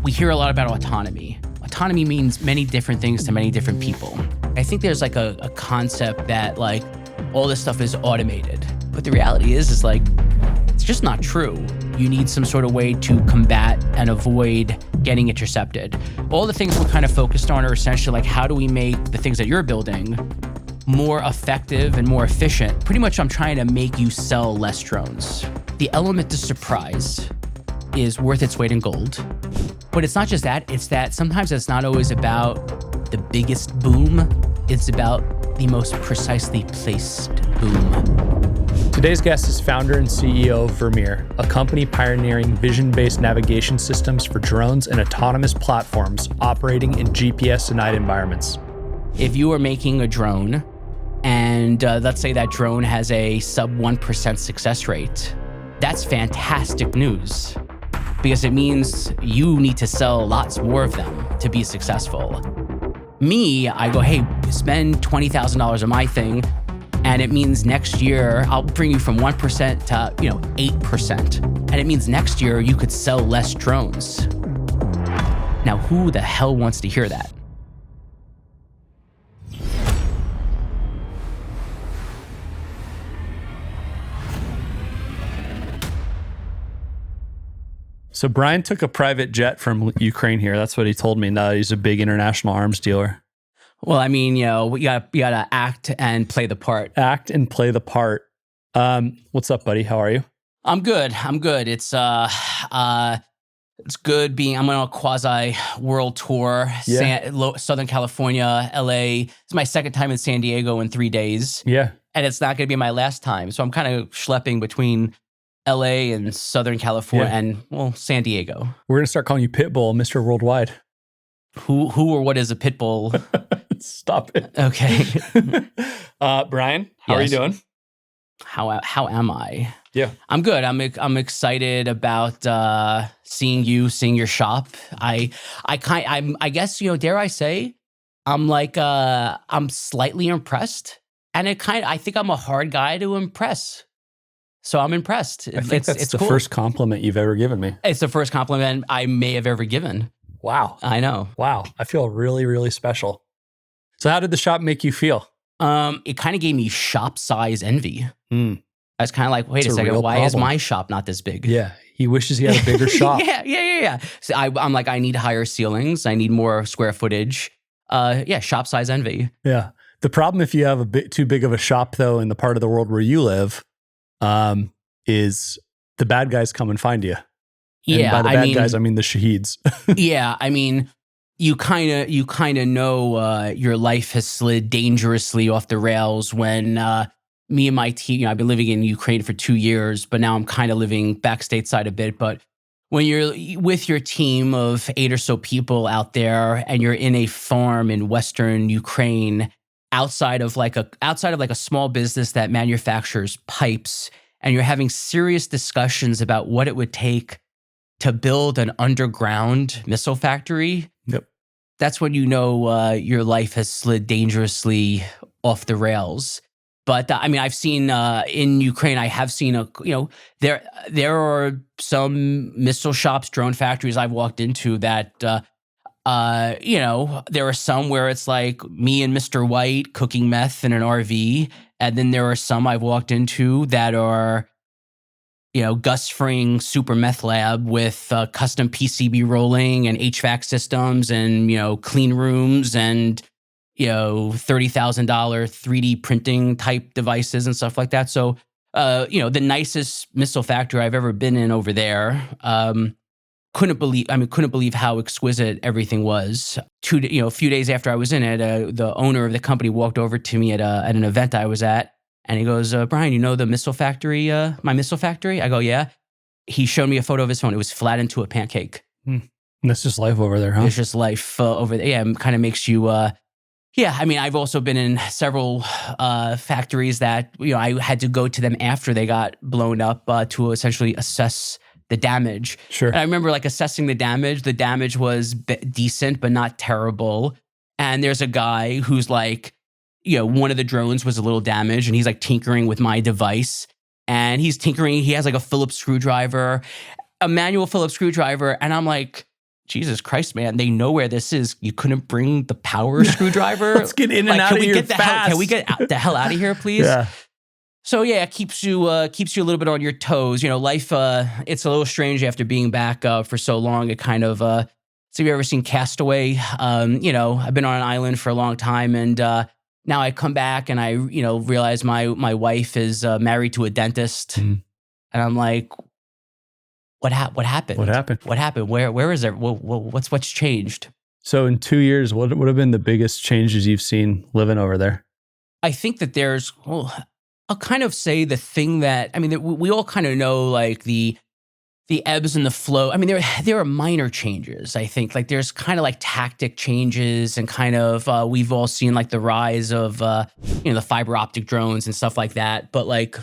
we hear a lot about autonomy. Autonomy means many different things to many different people. I think there's like a concept that like all this stuff is automated. But the reality is like, it's just not true. You need some sort of way to combat and avoid getting intercepted. All the things we're kind of focused on are essentially like, how do we make the things that you're building more effective and more efficient? Pretty much I'm trying to make you sell less drones. The element of surprise is worth its weight in gold. But it's not just that, it's that sometimes it's not always about the biggest boom, it's about the most precisely placed boom. Today's guest is founder and CEO of Vermeer, a company pioneering vision-based navigation systems for drones and autonomous platforms operating in GPS-denied environments. If you are making a drone, and let's say that drone has a sub 1% success rate, that's fantastic news, because it means you need to sell lots more of them to be successful. Me, I go, hey, spend $20,000 on my thing, and it means next year I'll bring you from 1% to 8%. And it means next year you could sell less drones. Now, who the hell wants to hear that? So Brian took a private jet from Ukraine here. That's what he told me. Now he's a big international arms dealer. Well, I mean, you gotta act and play the part. Act and play the part. What's up, buddy? How are you? I'm good. It's good being. I'm on a quasi world tour. Yeah. Southern California, LA. It's my second time in San Diego in 3 days. Yeah. And it's not gonna be my last time. So I'm kind of schlepping between LA and Southern California and San Diego. We're gonna start calling you Pitbull, Mr. Worldwide. Who or what is a pit bull? Stop it. Okay. Brian, how are you doing? How am I? Yeah, I'm good. I'm excited about seeing your shop. I guess dare I say, I'm slightly impressed, and I think I'm a hard guy to impress. So I'm impressed. I think that's the cool. first compliment you've ever given me. It's the first compliment I may have ever given. Wow. I know. Wow. I feel really, really special. So how did the shop make you feel? It kind of gave me shop size envy. I was kind of like, wait a second, why is my shop not this big? Yeah. He wishes he had a bigger shop. Yeah. So I'm like, I need higher ceilings. I need more square footage. Shop size envy. Yeah. The problem if you have a bit too big of a shop, though, in the part of the world where you live, is the bad guys come and find you. And by the bad guys, I mean the shaheeds. Yeah, I mean, you kind of know your life has slid dangerously off the rails when me and my team. I've been living in Ukraine for 2 years, but now I'm kind of living back stateside a bit. But when you're with your team of 8 or so people out there, and you're in a farm in Western Ukraine, outside of like a small business that manufactures pipes, and you're having serious discussions about what it would take to build an underground missile factory. Yep. That's when you know your life has slid dangerously off the rails. But I mean, I've seen in Ukraine, I have seen there are some missile shops, drone factories I've walked into that there are some where it's like me and Mr. White cooking meth in an RV, and then there are some I've walked into that are Gus Fring super meth lab with custom PCB rolling and HVAC systems and, clean rooms and, $30,000 3D printing type devices and stuff like that. So, the nicest missile factory I've ever been in over there. Couldn't believe how exquisite everything was. A few days after I was in it, the owner of the company walked over to me at an event I was at. And he goes, Brian, you know the missile factory, my missile factory? I go, yeah. He showed me a photo of his phone. It was flat into a pancake. That's just life over there, huh? It's just life over there. Yeah, it kind of makes you, I mean, I've also been in several factories that, I had to go to them after they got blown up to essentially assess the damage. Sure. And I remember assessing the damage. The damage was decent, but not terrible. And there's a guy who's like, one of the drones was a little damaged, and he's tinkering with my device, and he's tinkering. He has a Phillips screwdriver, a manual Phillips screwdriver. And I'm like, Jesus Christ, man, they know where this is. You couldn't bring the power screwdriver. Let's get in and out of here fast. Can we get the hell out of here, please? Yeah. So yeah, it keeps you a little bit on your toes. Life, it's a little strange after being back for so long. It kind of, so have you ever seen Castaway? I've been on an island for a long time, and now I come back and I, realize my wife is married to a dentist, and I'm like, what happened? What happened? What happened? Where is it? What's changed? So in 2 years, what would have been the biggest changes you've seen living over there? I think that there's, I'll kind of say the thing that, we all kind of know, like the ebbs and the flow. There are minor changes, I think. Like there's kind of like tactic changes, and kind of, we've all seen like the rise of, the fiber optic drones and stuff like that. But like,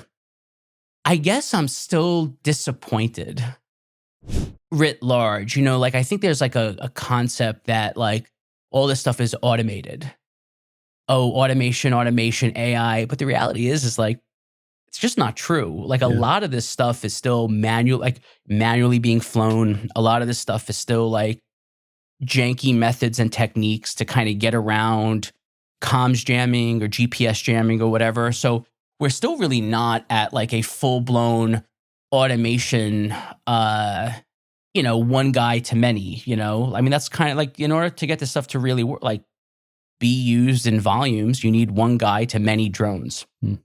I guess I'm still disappointed writ large. I think there's like a concept that like all this stuff is automated. Oh, automation, AI. But the reality is like, it's just not true. Like a lot of this stuff is still manually being flown. A lot of this stuff is still like janky methods and techniques to kind of get around comms jamming or GPS jamming or whatever. So we're still really not at like a full-blown automation, one guy to many, that's kind of like, in order to get this stuff to really work, like be used in volumes, you need one guy to many drones. And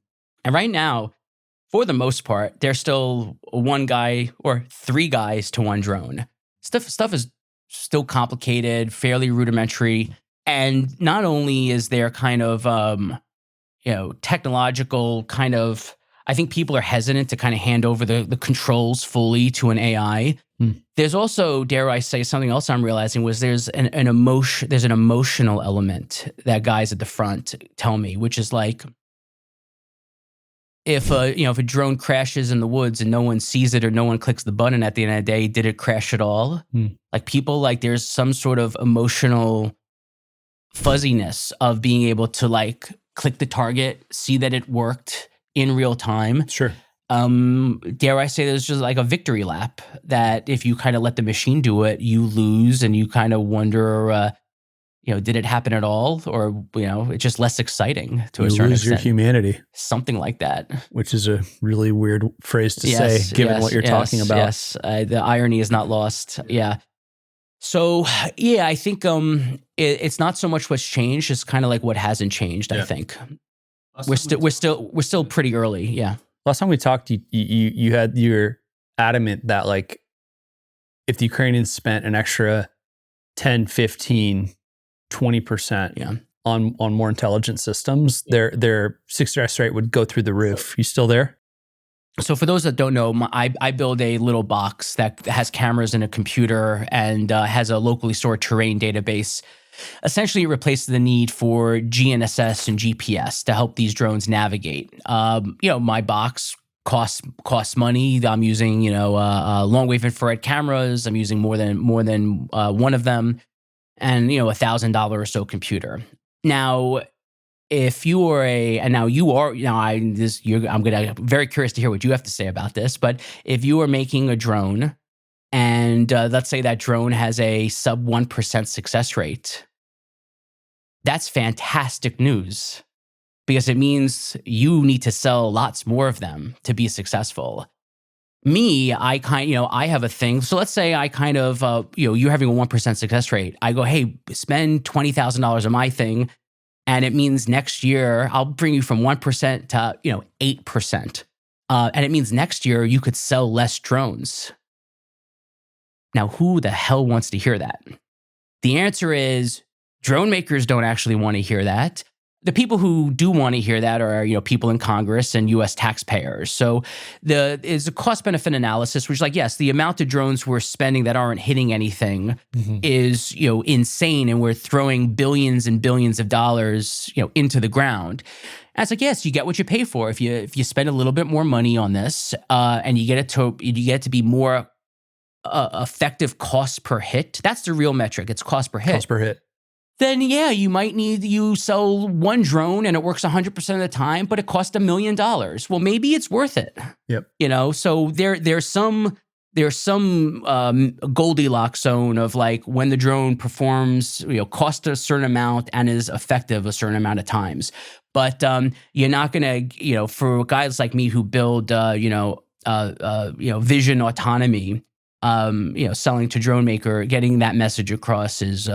right now, for the most part, there's still one guy or three guys to one drone. Stuff is still complicated, fairly rudimentary. And not only is there kind of, technological kind of, I think people are hesitant to kind of hand over the controls fully to an AI. There's also, dare I say, something else I'm realizing was there's an emotional element that guys at the front tell me, which is like, if a drone crashes in the woods and no one sees it or no one clicks the button at the end of the day, did it crash at all? Like people, like there's some sort of emotional fuzziness of being able to like click the target, see that it worked in real time. Sure. Dare I say there's just like a victory lap that if you kind of let the machine do it, you lose, and you kind of wonder, did it happen at all? Or, it's just less exciting to a certain extent. You lose your humanity. Something like that. Which is a really weird phrase to say, given what you're talking about. Yes, the irony is not lost. Yeah. So, yeah, I think it's not so much what's changed, it's kind of like what hasn't changed, I think. We're still pretty early, yeah. Last time we talked, you're adamant that like if the Ukrainians spent an extra 10, 15, 20% on more intelligent systems, their success rate would go through the roof. You still there? So for those that don't know, I build a little box that has cameras and a computer and has a locally stored terrain database. Essentially, it replaces the need for GNSS and GPS to help these drones navigate. My box costs money. I'm using long wave infrared cameras. I'm using more than one of them, and $1,000 or so computer. Now, if you are I'm very curious to hear what you have to say about this. But if you are making a drone, and let's say that drone has a sub 1% success rate, that's fantastic news, because it means you need to sell lots more of them to be successful. Me, I have a thing. So let's say I kind of, you're having a 1% success rate. I go, hey, spend $20,000 on my thing. And it means next year, I'll bring you from 1% to, 8%. And it means next year you could sell less drones. Now, who the hell wants to hear that? The answer is drone makers don't actually want to hear that. The people who do want to hear that are, people in Congress and U.S. taxpayers. So is a cost-benefit analysis, which is like, yes, the amount of drones we're spending that aren't hitting anything is, insane, and we're throwing billions and billions of dollars, into the ground. And it's like, yes, you get what you pay for. If you spend a little bit more money on this, and you get it to be more effective cost per hit. That's the real metric. It's cost per hit. Cost per hit. Then yeah, you sell one drone and it works 100% of the time, but it costs $1 million. Well, maybe it's worth it. Yep. So there's some there's some Goldilocks zone of like when the drone performs, costs a certain amount and is effective a certain amount of times. But you're not gonna, for guys like me who build, vision autonomy, selling to drone maker, getting that message across is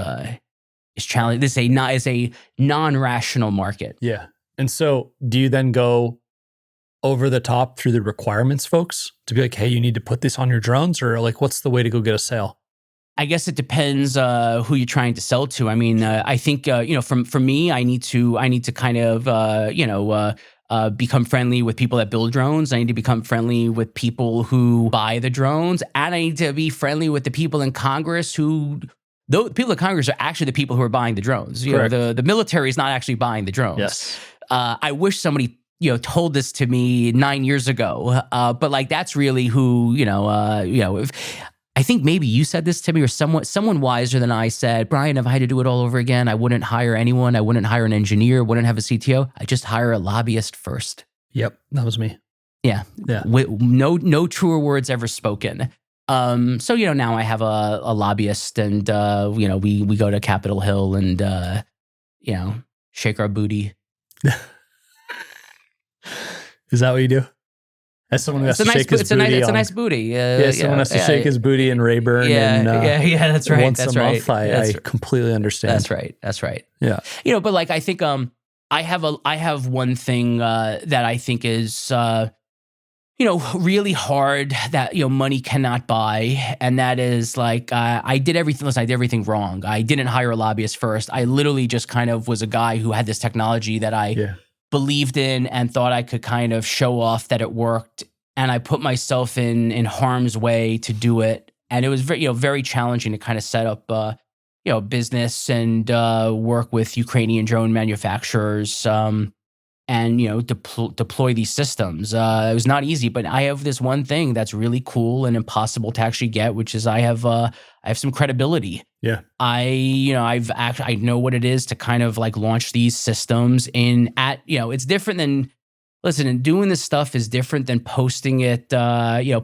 challenging. This is a non-rational market. Yeah. And so do you then go over the top through the requirements folks to be like, hey, you need to put this on your drones, or like, what's the way to go get a sale? I guess it depends who you're trying to sell to. I mean, I think for me, I need to kind of become friendly with people that build drones. I need to become friendly with people who buy the drones, and I need to be friendly with the people in Congress who. The people in Congress are actually the people who are buying the drones. The military is not actually buying the drones. Yes. I wish somebody told this to me 9 years ago. But like that's really who if, I think maybe you said this to me, or someone wiser than I said, Brian, if I had to do it all over again, I wouldn't hire anyone. I wouldn't hire an engineer. Wouldn't have a CTO. I just hire a lobbyist first. Yep, that was me. Yeah. No truer words ever spoken. So now I have a lobbyist, and we go to Capitol Hill and shake our booty. Is that what you do? As someone who has to shake his booty, it's a nice booty. Someone has to shake his booty in Rayburn. Yeah, that's right. Once that's a right. month, I completely understand. That's right. Yeah. But like I think I have one thing that I think is really hard that money cannot buy, and that is like I did everything wrong. I didn't hire a lobbyist first. I literally just kind of was a guy who had this technology that I believed in and thought I could kind of show off that it worked, and I put myself in harm's way to do it, and it was very challenging to kind of set up business and work with Ukrainian drone manufacturers. And deploy these systems. It was not easy, but I have this one thing that's really cool and impossible to actually get, which is I have some credibility. Yeah, I know what it is to kind of like launch these systems it's different than and doing this stuff is different than posting it.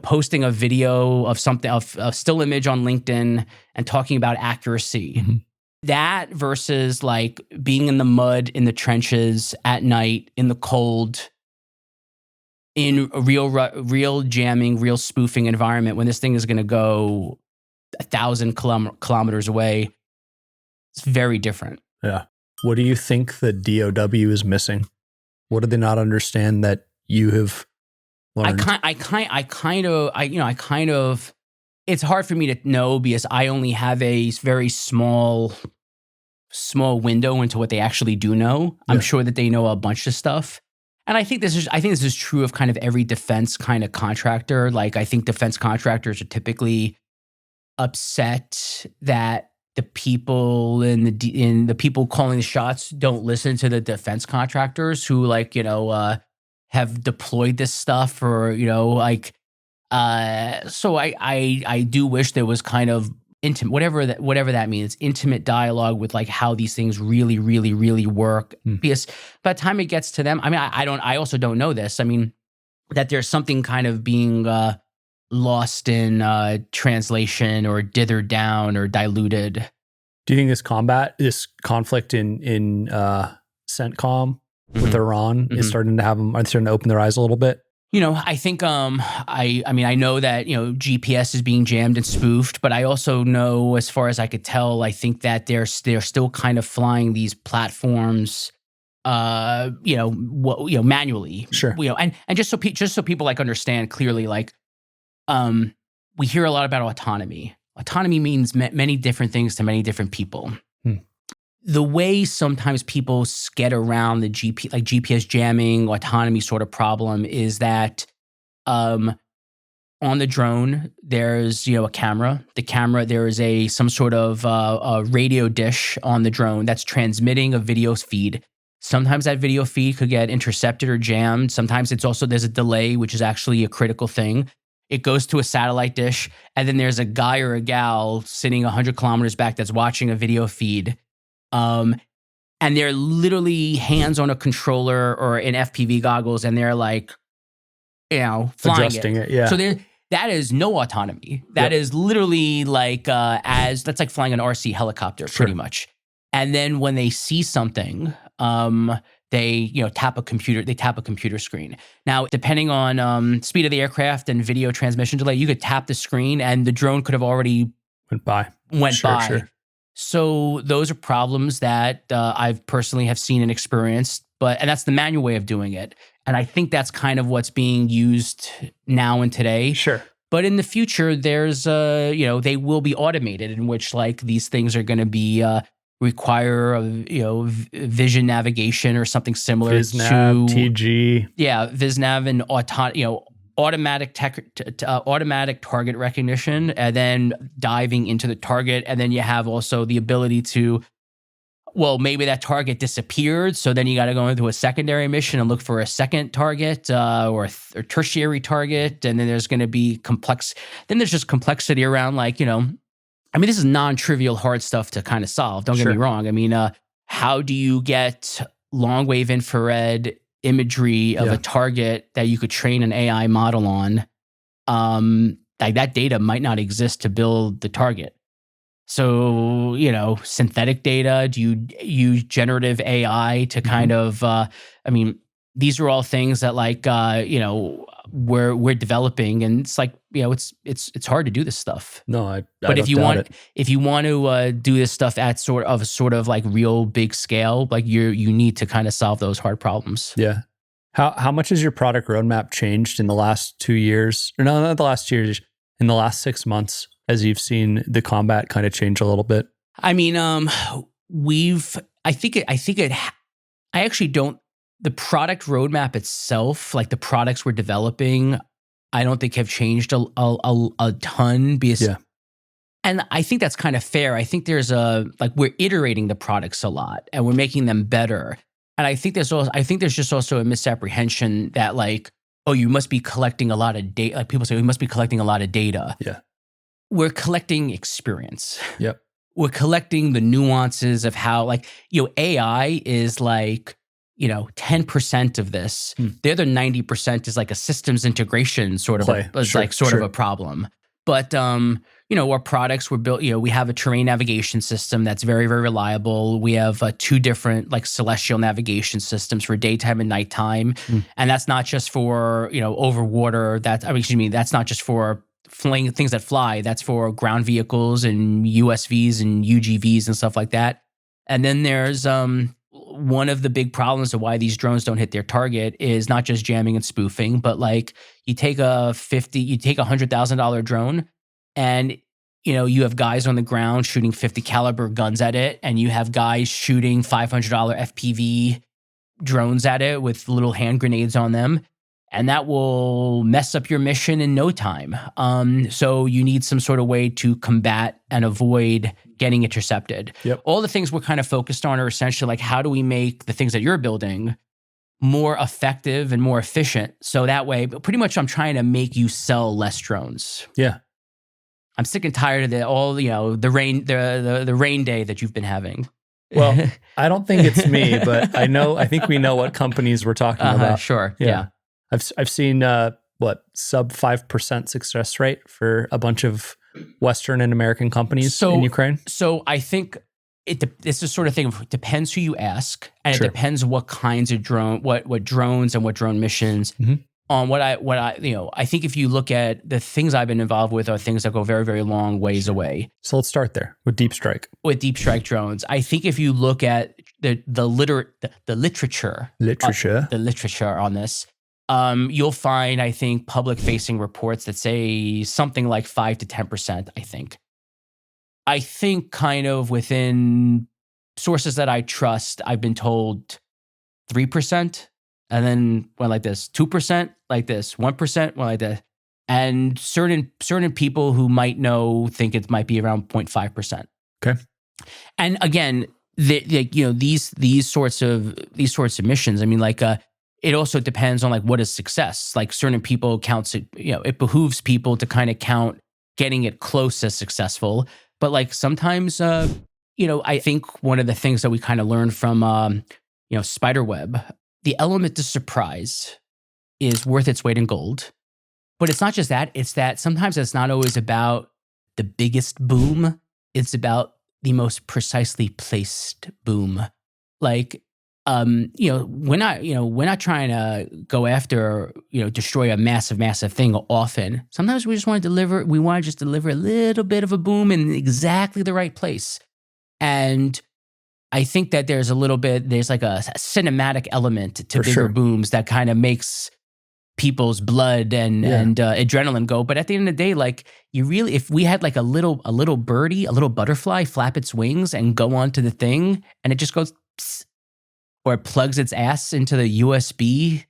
Posting a video of something, of a still image on LinkedIn and talking about accuracy. Mm-hmm. That versus like being in the mud, in the trenches at night, in the cold, in a real jamming, real spoofing environment when this thing is going to go 1,000 kilometers away. It's very different. Yeah. What do you think the DOW is missing? What do they not understand that you have learned? It's hard for me to know because I only have a very small window into what they actually do know. I'm sure that they know a bunch of stuff. And I think this is true of kind of every defense kind of contractor. Like I think defense contractors are typically upset that the people in the people calling the shots don't listen to the defense contractors who have deployed this stuff, or so I do wish there was kind of intimate, whatever that means, intimate dialogue with like how these things really, really, really work. Because by the time it gets to them, I mean, I also don't know this. I mean, that there's something kind of being lost in translation or dithered down or diluted. Do you think this conflict in CENTCOM with Iran is starting to are they starting to open their eyes a little bit? I think I know that GPS is being jammed and spoofed, but I also know, as far as I could tell, I think that they're still kind of flying these platforms, manually. Sure. And just so people like understand clearly, like we hear a lot about autonomy. Autonomy means many different things to many different people. The way sometimes people get around the GPS jamming, autonomy sort of problem is that on the drone, there's a camera. The camera, there is some sort of a radio dish on the drone that's transmitting a video feed. Sometimes that video feed could get intercepted or jammed. Sometimes there's a delay, which is actually a critical thing. It goes to a satellite dish, and then there's a guy or a gal sitting 100 kilometers back that's watching a video feed. And they're literally hands on a controller or in FPV goggles, and they're like, flying adjusting it. Yeah. So that is no autonomy. That is literally like that's like flying an RC helicopter, pretty much. And then when they see something, they tap a computer screen. Now, depending on speed of the aircraft and video transmission delay, you could tap the screen and the drone could have already went by. Sure. So those are problems that I've personally have seen and experienced, and that's the manual way of doing it. And I think that's kind of what's being used now and today. Sure. But in the future, there's they will be automated, in which like these things are going to be require vision navigation or something similar VisNav, to TG. Yeah, VisNav and automatic target recognition, and then diving into the target, and then you have also the ability to, maybe that target disappeared, so then you got to go into a secondary mission and look for a second target or tertiary target, and then there's going to be there's just complexity around this is non-trivial hard stuff to kind of solve. Don't get me wrong. I mean, how do you get long-wave infrared imagery of a target that you could train an AI model on? Like that data might not exist to build the target. So, synthetic data, do you use generative AI to kind of, these are all things that we're developing, and it's like, it's hard to do this stuff. No, I but if you doubt want it. if you want to do this stuff at sort of like real big scale, like you need to kind of solve those hard problems. Yeah. How much has your product roadmap changed in the last 2 years? Or no, not the last 2 years, in the last 6 months, as you've seen the combat kind of change a little bit? I mean, I actually don't, the product roadmap itself, like the products we're developing, I don't think have changed a ton. And I think that's kind of fair. I think we're iterating the products a lot and we're making them better. And I think there's just also a misapprehension that you must be collecting a lot of data. Like people say, we must be collecting a lot of data. Yeah. We're collecting experience. Yep. We're collecting the nuances of how AI is 10% of this. The other 90% is like a systems integration sort of a problem. But our products were built, we have a terrain navigation system that's very, very reliable. We have 2 different celestial navigation systems for daytime and nighttime. And that's not just for, over water. That's not just for things that fly. That's for ground vehicles and USVs and UGVs and stuff like that. And then there's one of the big problems of why these drones don't hit their target is not just jamming and spoofing, but you take a $100,000 drone and you have guys on the ground shooting 50 caliber guns at it, and you have guys shooting $500 FPV drones at it with little hand grenades on them, and that will mess up your mission in no time. So you need some sort of way to combat and avoid getting intercepted. Yep. All the things we're kind of focused on are essentially how do we make the things that you're building more effective and more efficient? So that way, pretty much I'm trying to make you sell less drones. Yeah. I'm sick and tired of the rain day that you've been having. Well, I don't think it's me, but I think we know what companies we're talking about. Sure. Yeah. I've seen sub 5% success rate for a bunch of Western and American companies in Ukraine. So I think it's the sort of thing. It depends who you ask, and it depends what kinds of what drones and what drone missions. On I think if you look at the things I've been involved with are things that go very, very long ways away. So let's start there with deep strike. With deep strike drones, I think if you look at the literature on this, you'll find, I think, public-facing reports that say something like 5 to 10%, I think kind of within sources that I trust, I've been told 3%, and then went like this, 2% like this, 1% went like this. And certain people who might know think it might be around 0.5%. Okay. And again, these sorts of missions, it also depends on what is success. Certain people counts it, it behooves people to kind of count getting it close as successful. But sometimes, I think one of the things that we kind of learned from, Spiderweb, the element of surprise is worth its weight in gold. But it's not just that. It's that sometimes it's not always about the biggest boom. It's about the most precisely placed boom. Like, we're not trying to go after, destroy a massive thing often. Sometimes we just want to deliver. We want to just deliver a little bit of a boom in exactly the right place. And I think that there's like a cinematic element to bigger booms that kind of makes people's blood and adrenaline go. But at the end of the day, like if we had like a little birdie, a little butterfly flap its wings and go onto the thing and it just goes psst, or it plugs its ass into the USB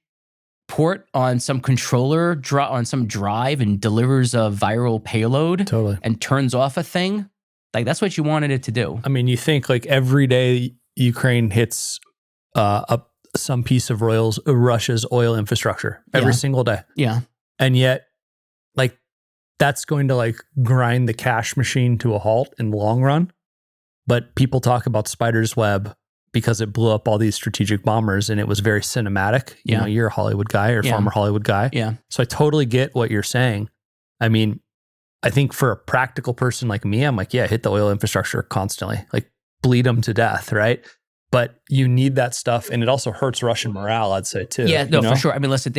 port on some controller, on some drive and delivers a viral payload and turns off a thing. Like that's what you wanted it to do. I mean, you think like every day Ukraine hits some piece of Russia's oil infrastructure every single day. Yeah. And yet, like, that's going to like grind the cash machine to a halt in the long run. But people talk about Spider's Web because it blew up all these strategic bombers and it was very cinematic. You know, you're a Hollywood guy or former Hollywood guy. Yeah. So I totally get what you're saying. I mean, I think for a practical person like me, I'm like, yeah, hit the oil infrastructure constantly, like bleed them to death, right? But you need that stuff, and it also hurts Russian morale, I'd say, too. Yeah, no, for sure. I mean, listen,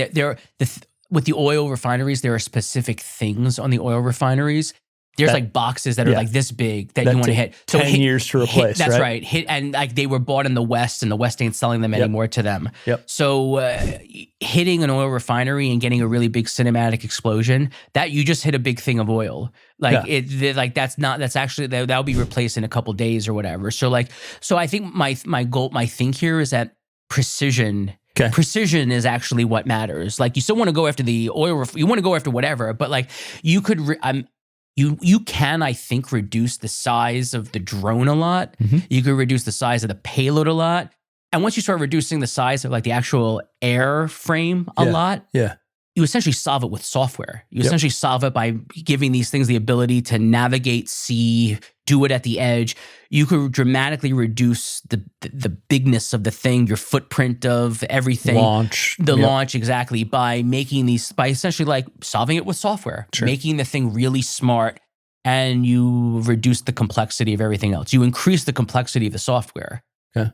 with the oil refineries, there are specific things on the oil refineries. There's like boxes that are like this big that you want to hit. So 10 years to replace, that's right. And like they were bought in the West, and the West ain't selling them anymore to them. Yep. So hitting an oil refinery and getting a really big cinematic explosion, that you just hit a big thing of oil. Like that'll be replaced in a couple days or whatever. So I think my thing here is that precision. Okay. Precision is actually what matters. Like you still want to go after the oil, you want to go after whatever, but like you could, you can, I think, reduce the size of the drone a lot. Mm-hmm. You could reduce the size of the payload a lot. And once you start reducing the size of like the actual airframe a lot, you essentially solve it with software. You essentially solve it by giving these things the ability to navigate, see, do it at the edge. You could dramatically reduce the bigness of the thing, your footprint of everything. Launch. Launch, exactly, by essentially like solving it with software, making the thing really smart, and you reduce the complexity of everything else. You increase the complexity of the software. Okay.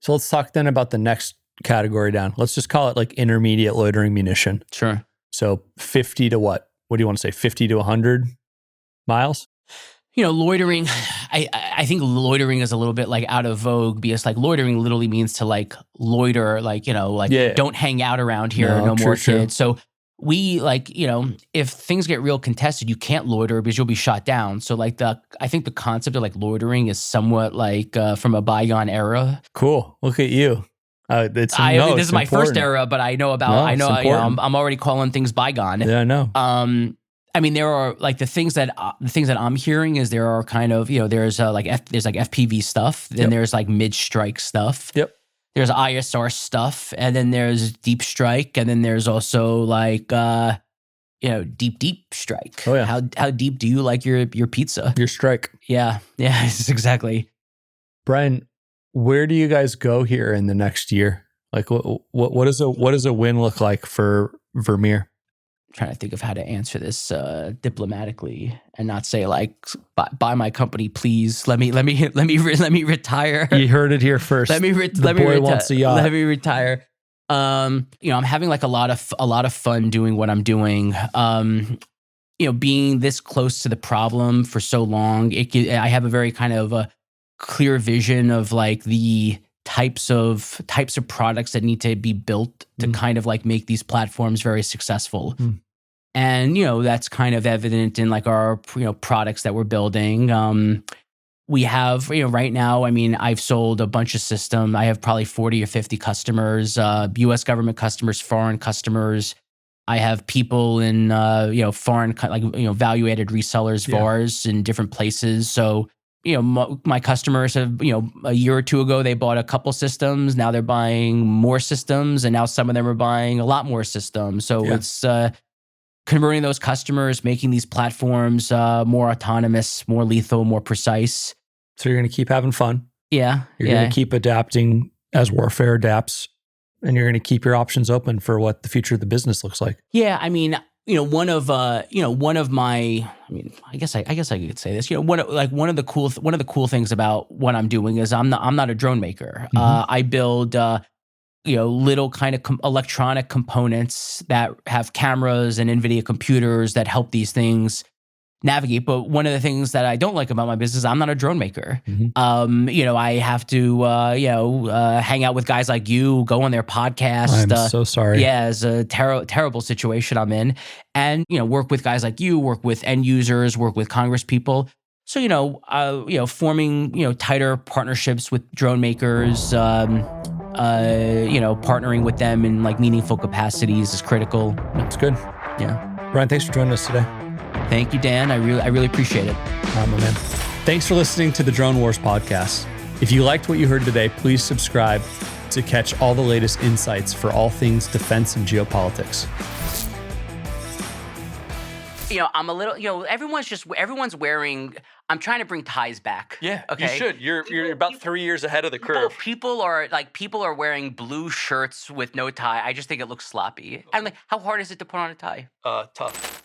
So let's talk then about the next category down. Let's just call it like intermediate loitering munition. Sure. So 50 to what? What do you want to say? 50 to 100 miles? Loitering, I think loitering is a little bit like out of vogue because like loitering literally means to like loiter, like, don't hang out around here, no more kids. So we if things get real contested, you can't loiter because you'll be shot down. So like I think the concept of like loitering is somewhat like from a bygone era. Cool. Look at you. This is my first era, but I know about, I'm already calling things bygone. Yeah, I know. I mean, there are like the things that I'm hearing is there are kind of, there's like FPV stuff, then there's like mid-strike stuff. Yep. There's ISR stuff, and then there's deep strike, and then there's also like deep strike. Oh yeah. How deep do you like your pizza? Your strike. Yeah, exactly. Brian, where do you guys go here in the next year? Like what does a win look like for Vermeer? Trying to think of how to answer this diplomatically and not say like, buy my company, please. Let me retire. You heard it here first. Let me retire. I'm having like a lot of fun doing what I'm doing. Being this close to the problem for so long, I have a very kind of a clear vision of like the types of products that need to be built to kind of like make these platforms very successful. And, that's kind of evident in like our, products that we're building. We have, right now, I mean, I've sold a bunch of systems. I have probably 40 or 50 customers, US government customers, foreign customers. I have people in, foreign, value-added resellers of ours in different places. So, my customers have, a year or two ago, they bought a couple systems. Now they're buying more systems, and now some of them are buying a lot more systems. So it's converting those customers, making these platforms more autonomous, more lethal, more precise. So you're going to keep having fun. Yeah. You're going to keep adapting as warfare adapts, and you're going to keep your options open for what the future of the business looks like. Yeah, I mean, one of my, I mean, I guess I could say this. One of the cool things about what I'm doing is I'm not a drone maker. I build little kind of electronic components that have cameras and NVIDIA computers that help these things navigate. But one of the things that I don't like about my business, I'm not a drone maker. I have to, hang out with guys like you, go on their podcast. I'm so sorry. Yeah, it's a terrible situation I'm in. And, work with guys like you, work with end users, work with Congress people. So, forming, tighter partnerships with drone makers, partnering with them in like meaningful capacities is critical. That's good. Yeah. Brian, thanks for joining us today. Thank you, Dan. I really appreciate it. All right, my man. Thanks for listening to the Drone Wars podcast. If you liked what you heard today, please subscribe to catch all the latest insights for all things defense and geopolitics. I'm a little, everyone's wearing, I'm trying to bring ties back. Yeah, okay? You should. You're about 3 years ahead of the curve. People are wearing blue shirts with no tie. I just think it looks sloppy. I'm like, how hard is it to put on a tie? Tough.